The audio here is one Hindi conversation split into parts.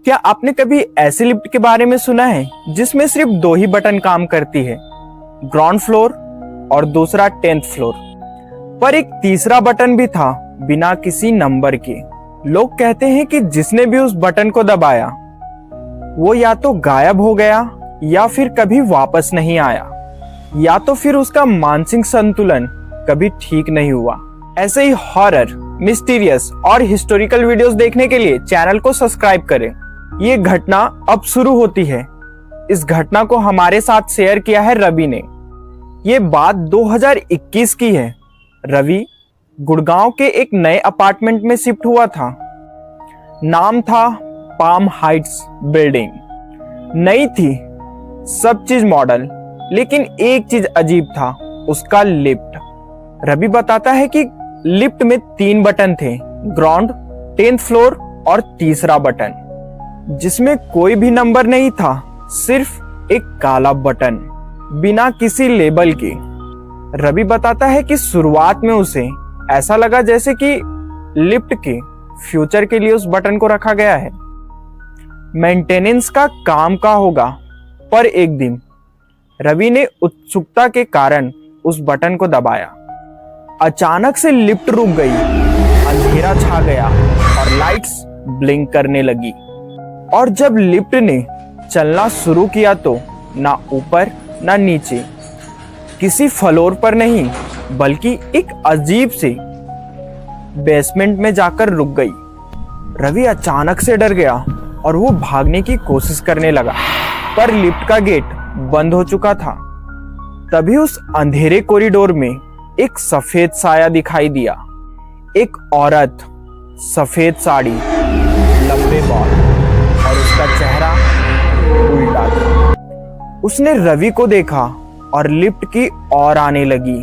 क्या आपने कभी ऐसी लिफ्ट के बारे में सुना है जिसमें सिर्फ 2 ही बटन काम करती है, ग्राउंड फ्लोर और दूसरा 10th फ्लोर, पर एक तीसरा बटन भी था बिना किसी नंबर के। लोग कहते हैं कि जिसने भी उस बटन को दबाया वो या तो गायब हो गया या फिर कभी वापस नहीं आया, या तो फिर उसका मानसिक संतुलन कभी ठीक नहीं हुआ। ऐसे ही हॉरर, मिस्टीरियस और हिस्टोरिकल वीडियोस देखने के लिए चैनल को सब्सक्राइब करें। ये घटना अब शुरू होती है। इस घटना को हमारे साथ शेयर किया है रवि ने। ये बात 2021 की है। रवि गुड़गांव के एक नए अपार्टमेंट में शिफ्ट हुआ था। नाम था पाम हाइट्स बिल्डिंग। नई थी, सब चीज मॉडल, लेकिन एक चीज अजीब था, उसका लिफ्ट। रवि बताता है कि लिफ्ट में 3 बटन थे, ग्राउंड, 10th फ्लोर और तीसरा बटन, जिसमें कोई भी नंबर नहीं था, सिर्फ एक काला बटन बिना किसी लेबल के। रवि बताता है कि शुरुआत में उसे ऐसा लगा जैसे कि लिफ्ट के फ्यूचर के लिए उस बटन को रखा गया है, मेंटेनेंस का काम का होगा। पर एक दिन रवि ने उत्सुकता के कारण उस बटन को दबाया। अचानक से लिफ्ट रुक गई, अंधेरा छा गया और लाइट्स ब्लिंक करने लगी। और जब लिफ्ट ने चलना शुरू किया तो ना ऊपर ना नीचे, किसी फ्लोर पर नहीं, बल्कि एक अजीब से बेसमेंट में जाकर रुक गई। रवि अचानक से डर गया और वो भागने की कोशिश करने लगा, पर लिफ्ट का गेट बंद हो चुका था। तभी उस अंधेरे कॉरिडोर में एक सफेद साया दिखाई दिया। एक औरत, सफेद साड़ी, लंबे बाल और उसका चेहरा उल्टा था। उसने रवि को देखा और लिफ्ट की ओर आने लगी।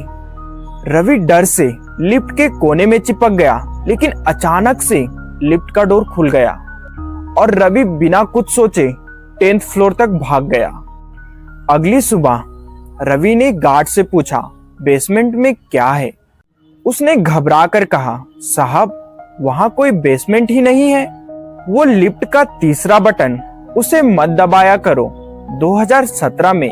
रवि डर से लिफ्ट के कोने में चिपक गया, लेकिन अचानक से लिफ्ट का डोर खुल गया और रवि बिना कुछ सोचे 10th फ्लोर तक भाग गया। अगली सुबह रवि ने गार्ड से पूछा, बेसमेंट में क्या है? उसने घबरा कर कहा, साहब वहां कोई बेसमेंट ही नहीं है। वो लिफ्ट का तीसरा बटन, उसे मत दबाया करो। 2017 में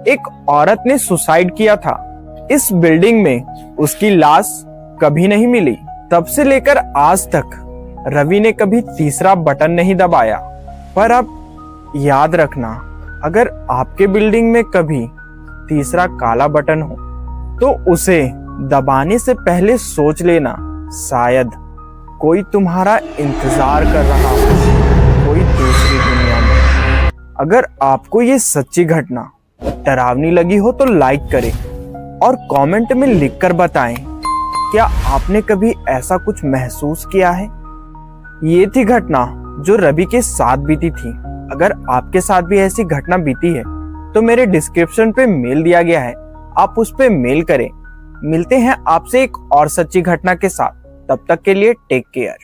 एक औरत ने सुसाइड किया था। इस बिल्डिंग में उसकी लाश कभी नहीं मिली। तब से लेकर आज तक रवि ने कभी तीसरा बटन नहीं दबाया। पर अब याद रखना, अगर आपके बिल्डिंग में कभी तीसरा काला बटन हो तो उसे दबाने से पहले सोच लेना, शायद कोई तुम्हारा इंतजार कर रहा हो, कोई दूसरी दुनिया में। अगर आपको ये सच्ची घटना डरावनी लगी हो तो लाइक करें और कमेंट में लिखकर बताएं, क्या आपने कभी ऐसा कुछ महसूस किया है? ये थी घटना जो रवि के साथ बीती थी। अगर आपके साथ भी ऐसी घटना बीती है तो मेरे डिस्क्रिप्शन पे मेल दिया गया है, आप उस पे मेल करें। मिलते हैं आपसे एक और सच्ची घटना के साथ। तब तक के लिए टेक केयर।